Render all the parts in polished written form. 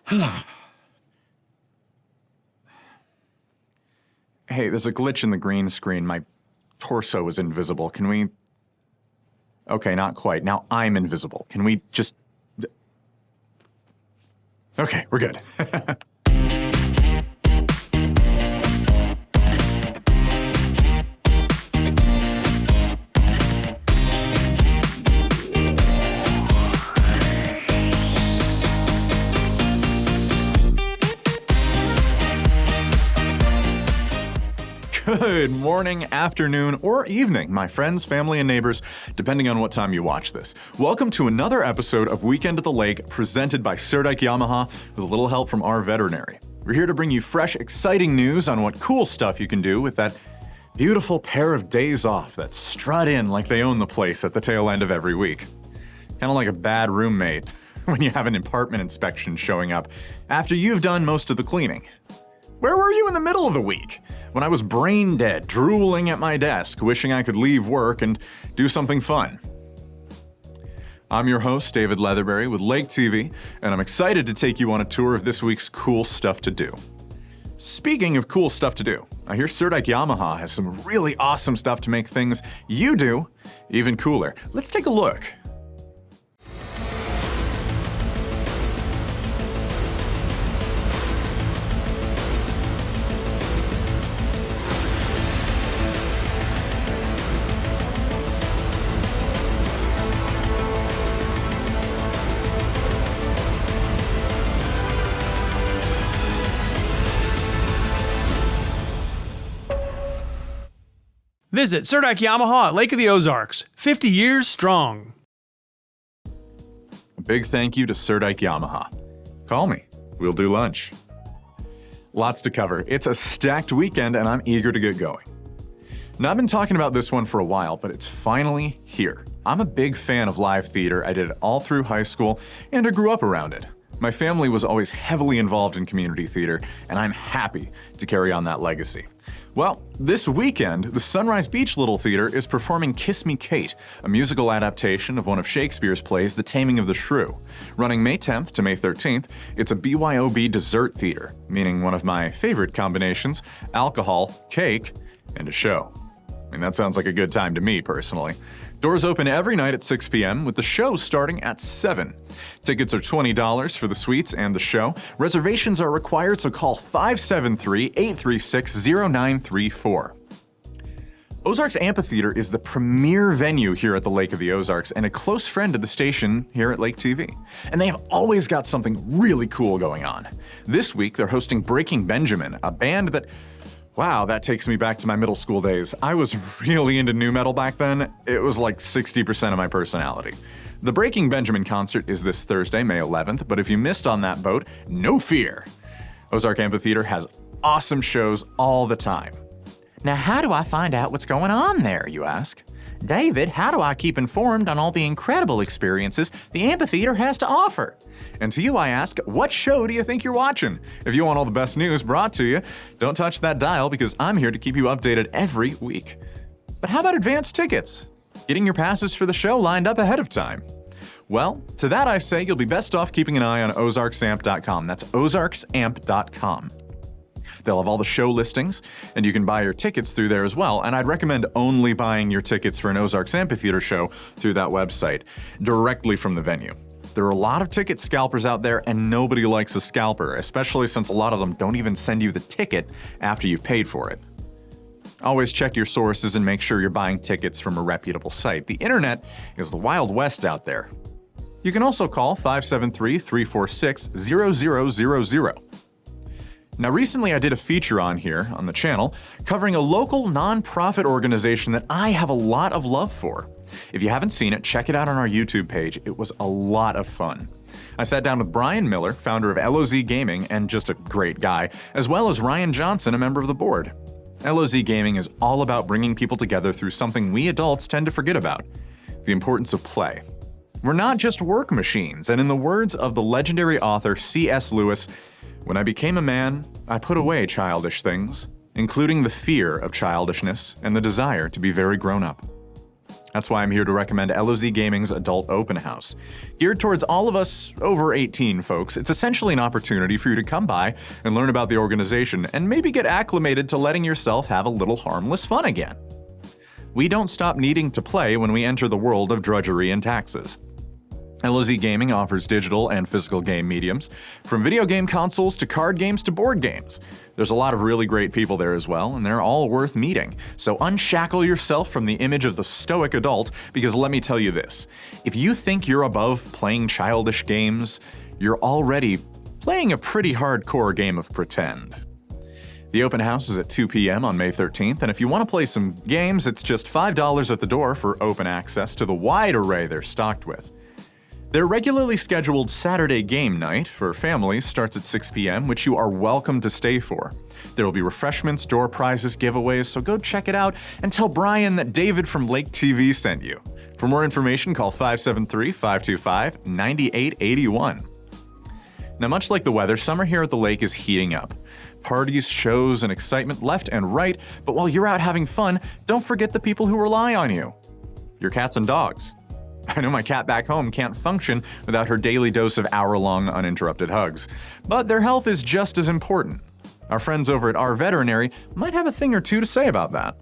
Hey, there's a glitch in the green screen. My torso is invisible. Can we... Okay, not quite. Now I'm invisible. Can we just... Okay, we're good. Good morning, afternoon, or evening, my friends, family, and neighbors, depending on what time you watch this. Welcome to another episode of Weekend at the Lake, presented by Surdyke Yamaha, with a little help from our veterinary. We're here to bring you fresh, exciting news on what cool stuff you can do with that beautiful pair of days off that strut in like they own the place at the tail end of every week. Kind of like a bad roommate when you have an apartment inspection showing up after you've done most of the cleaning. Where were you in the middle of the week? When I was brain dead, drooling at my desk, wishing I could leave work and do something fun. I'm your host, David Leatherberry with Lake TV, and I'm excited to take you on a tour of this week's cool stuff to do. Speaking of cool stuff to do, I hear Surdyke Yamaha has some really awesome stuff to make things you do even cooler. Let's take a look. Visit Surdyke Yamaha at Lake of the Ozarks, 50 years strong. A big thank you to Surdyke Yamaha. Call me. We'll do lunch. Lots to cover. It's a stacked weekend and I'm eager to get going. Now, I've been talking about this one for a while, but it's finally here. I'm a big fan of live theater. I did it all through high school and I grew up around it. My family was always heavily involved in community theater, and I'm happy to carry on that legacy. Well, this weekend, the Sunrise Beach Little Theater is performing Kiss Me Kate, a musical adaptation of one of Shakespeare's plays, The Taming of the Shrew. Running May 10th to May 13th, it's a BYOB dessert theater, meaning one of my favorite combinations: alcohol, cake, and a show. I mean, that sounds like a good time to me, personally. Doors open every night at 6 p.m., with the show starting at 7. Tickets are $20 for the suites and the show. Reservations are required, so call 573-836-0934. Ozarks Amphitheater is the premier venue here at the Lake of the Ozarks and a close friend of the station here at Lake TV. And they have always got something really cool going on. This week, they're hosting Breaking Benjamin, a band that... Wow, that takes me back to my middle school days. I was really into nu metal back then. It was like 60% of my personality. The Breaking Benjamin concert is this Thursday, May 11th, but if you missed on that boat, no fear. Ozark Amphitheater has awesome shows all the time. Now, how do I find out what's going on there, you ask? David, how do I keep informed on all the incredible experiences the amphitheater has to offer? And to you I ask, what show do you think you're watching? If you want all the best news brought to you, don't touch that dial because I'm here to keep you updated every week. But how about advance tickets? Getting your passes for the show lined up ahead of time? Well, to that I say you'll be best off keeping an eye on ozarksamp.com. That's ozarksamp.com. They'll have all the show listings, and you can buy your tickets through there as well, and I'd recommend only buying your tickets for an Ozarks Amphitheater show through that website, directly from the venue. There are a lot of ticket scalpers out there, and nobody likes a scalper, especially since a lot of them don't even send you the ticket after you've paid for it. Always check your sources and make sure you're buying tickets from a reputable site. The internet is the Wild West out there. You can also call 573-346-0000. Now, recently I did a feature on here, on the channel, covering a local non-profit organization that I have a lot of love for. If you haven't seen it, check it out on our YouTube page. It was a lot of fun. I sat down with Brian Miller, founder of LOZ Gaming, and just a great guy, as well as Ryan Johnson, a member of the board. LOZ Gaming is all about bringing people together through something we adults tend to forget about: the importance of play. We're not just work machines, and in the words of the legendary author C.S. Lewis, "When I became a man, I put away childish things, including the fear of childishness and the desire to be very grown up." That's why I'm here to recommend LOZ Gaming's Adult Open House. Geared towards all of us over 18 folks, it's essentially an opportunity for you to come by and learn about the organization and maybe get acclimated to letting yourself have a little harmless fun again. We don't stop needing to play when we enter the world of drudgery and taxes. LOZ Gaming offers digital and physical game mediums, from video game consoles to card games to board games. There's a lot of really great people there as well, and they're all worth meeting. So unshackle yourself from the image of the stoic adult, because let me tell you this, if you think you're above playing childish games, you're already playing a pretty hardcore game of pretend. The open house is at 2 p.m. on May 13th, and if you want to play some games, it's just $5 at the door for open access to the wide array they're stocked with. Their regularly scheduled Saturday game night for families starts at 6 p.m., which you are welcome to stay for. There will be refreshments, door prizes, giveaways, so go check it out and tell Brian that David from Lake TV sent you. For more information, call 573-525-9881. Now, much like the weather, summer here at the lake is heating up. Parties, shows, and excitement left and right, but while you're out having fun, don't forget the people who rely on you. Your cats and dogs. I know my cat back home can't function without her daily dose of hour-long uninterrupted hugs, but their health is just as important. Our friends over at Our Veterinary might have a thing or two to say about that.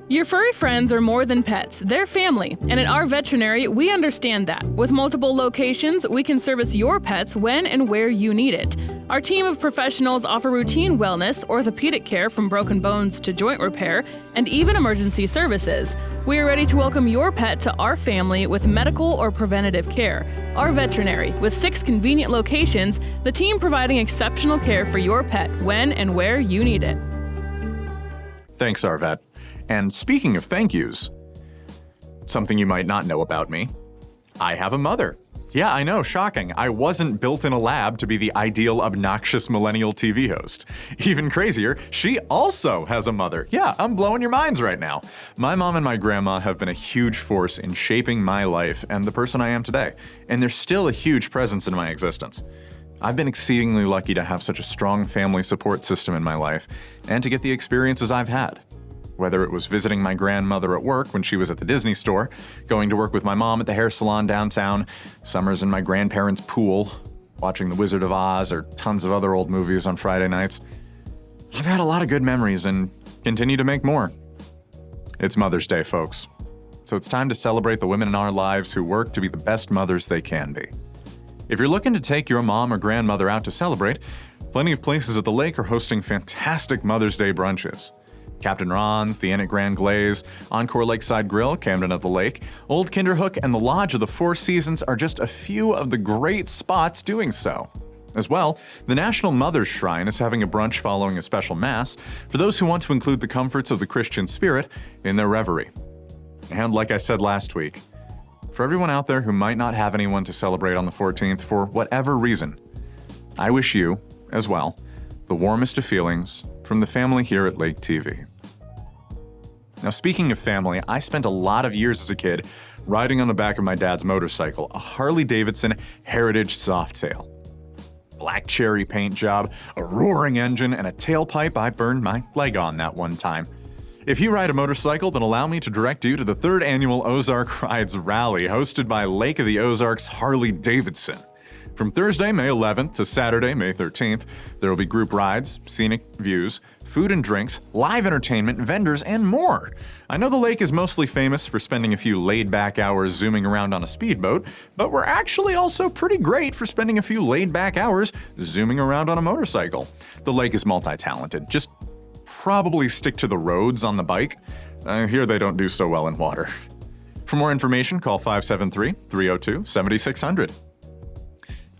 Your furry friends are more than pets, they're family, and at Our Veterinary, we understand that. With multiple locations, we can service your pets when and where you need it. Our team of professionals offer routine wellness, orthopedic care from broken bones to joint repair, and even emergency services. We are ready to welcome your pet to our family with medical or preventative care. Our Veterinary, with 6 convenient locations, the team providing exceptional care for your pet when and where you need it. Thanks, Our Vet. And speaking of thank yous, something you might not know about me, I have a mother. Yeah, I know, shocking. I wasn't built in a lab to be the ideal obnoxious millennial TV host. Even crazier, she also has a mother. Yeah, I'm blowing your minds right now. My mom and my grandma have been a huge force in shaping my life and the person I am today, and they're still a huge presence in my existence. I've been exceedingly lucky to have such a strong family support system in my life, and to get the experiences I've had. Whether it was visiting my grandmother at work when she was at the Disney store, going to work with my mom at the hair salon downtown, summers in my grandparents' pool, watching The Wizard of Oz, or tons of other old movies on Friday nights. I've had a lot of good memories and continue to make more. It's Mother's Day, folks. So it's time to celebrate the women in our lives who work to be the best mothers they can be. If you're looking to take your mom or grandmother out to celebrate, plenty of places at the lake are hosting fantastic Mother's Day brunches. Captain Ron's, the Inn at Grand Glaze, Encore Lakeside Grill, Camden at the Lake, Old Kinderhook, and the Lodge of the Four Seasons are just a few of the great spots doing so. As well, the National Mother's Shrine is having a brunch following a special mass for those who want to include the comforts of the Christian spirit in their reverie. And like I said last week, for everyone out there who might not have anyone to celebrate on the 14th for whatever reason, I wish you, as well, the warmest of feelings from the family here at Lake TV. Now, speaking of family, I spent a lot of years as a kid riding on the back of my dad's motorcycle, a Harley-Davidson Heritage Softail. Black cherry paint job, a roaring engine, and a tailpipe I burned my leg on that one time. If you ride a motorcycle, then allow me to direct you to the 3rd annual Ozark Rides Rally hosted by Lake of the Ozarks Harley-Davidson. From Thursday, May 11th to Saturday, May 13th, there will be group rides, scenic views, food and drinks, live entertainment, vendors, and more. I know the lake is mostly famous for spending a few laid-back hours zooming around on a speedboat, but we're actually also pretty great for spending a few laid-back hours zooming around on a motorcycle. The lake is multi-talented. Just probably stick to the roads on the bike. Here they don't do so well in water. For more information, call 573-302-7600.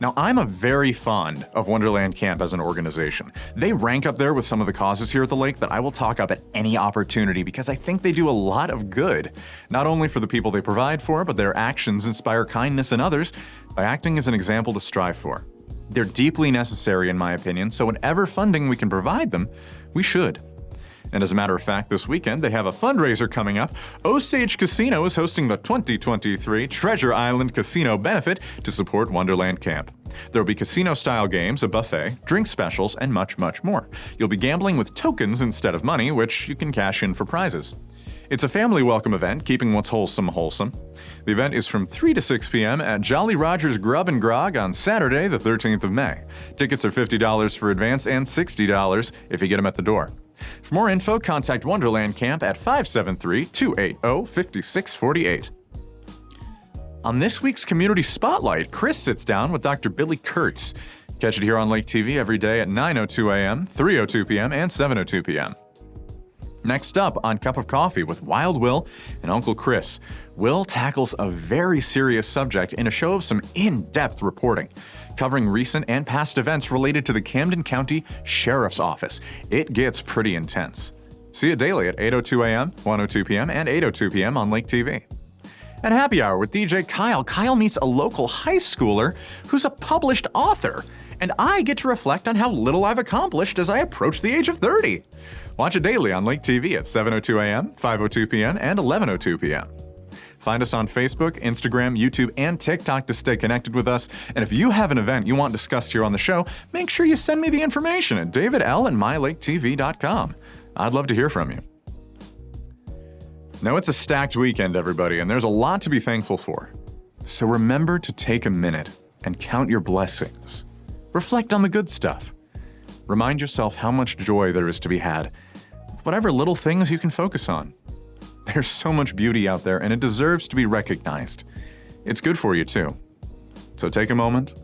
Now, I'm a very fond of Wonderland Camp as an organization. They rank up there with some of the causes here at the lake that I will talk up at any opportunity because I think they do a lot of good, not only for the people they provide for, but their actions inspire kindness in others by acting as an example to strive for. They're deeply necessary in my opinion, so whatever funding we can provide them, we should. And as a matter of fact, this weekend they have a fundraiser coming up. Osage Casino is hosting the 2023 Treasure Island Casino Benefit to support Wonderland Camp. There will be casino-style games, a buffet, drink specials, and much, much more. You'll be gambling with tokens instead of money, which you can cash in for prizes. It's a family welcome event, keeping what's wholesome wholesome. The event is from 3 to 6 p.m. at Jolly Roger's Grub and Grog on Saturday, the 13th of May. Tickets are $50 for advance and $60 if you get them at the door. For more info, contact Wonderland Camp at 573-280-5648. On this week's Community Spotlight, Chris sits down with Dr. Billy Kurtz. Catch it here on Lake TV every day at 9:02 a.m., 3:02 p.m., and 7:02 p.m. Next up on Cup of Coffee with Wild Will and Uncle Chris, Will tackles a very serious subject in a show of some in-depth reporting, covering recent and past events related to the Camden County Sheriff's Office. It gets pretty intense. See it daily at 8:02 a.m., 1:02 p.m., and 8:02 p.m. on Lake TV. At Happy Hour with DJ Kyle, Kyle meets a local high schooler who's a published author, and I get to reflect on how little I've accomplished as I approach the age of 30. Watch it daily on Lake TV at 7:02 a.m., 5:02 p.m., and 11:02 p.m. Find us on Facebook, Instagram, YouTube, and TikTok to stay connected with us. And if you have an event you want discussed here on the show, make sure you send me the information at davidl@mylaketv.com. I'd love to hear from you. Now, it's a stacked weekend, everybody, and there's a lot to be thankful for. So remember to take a minute and count your blessings. Reflect on the good stuff. Remind yourself how much joy there is to be had with whatever little things you can focus on. There's so much beauty out there, and it deserves to be recognized. It's good for you, too. So take a moment,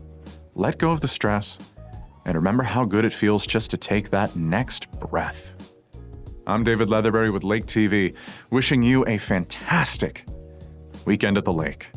let go of the stress, and remember how good it feels just to take that next breath. I'm David Leatherberry with Lake TV, wishing you a fantastic weekend at the lake.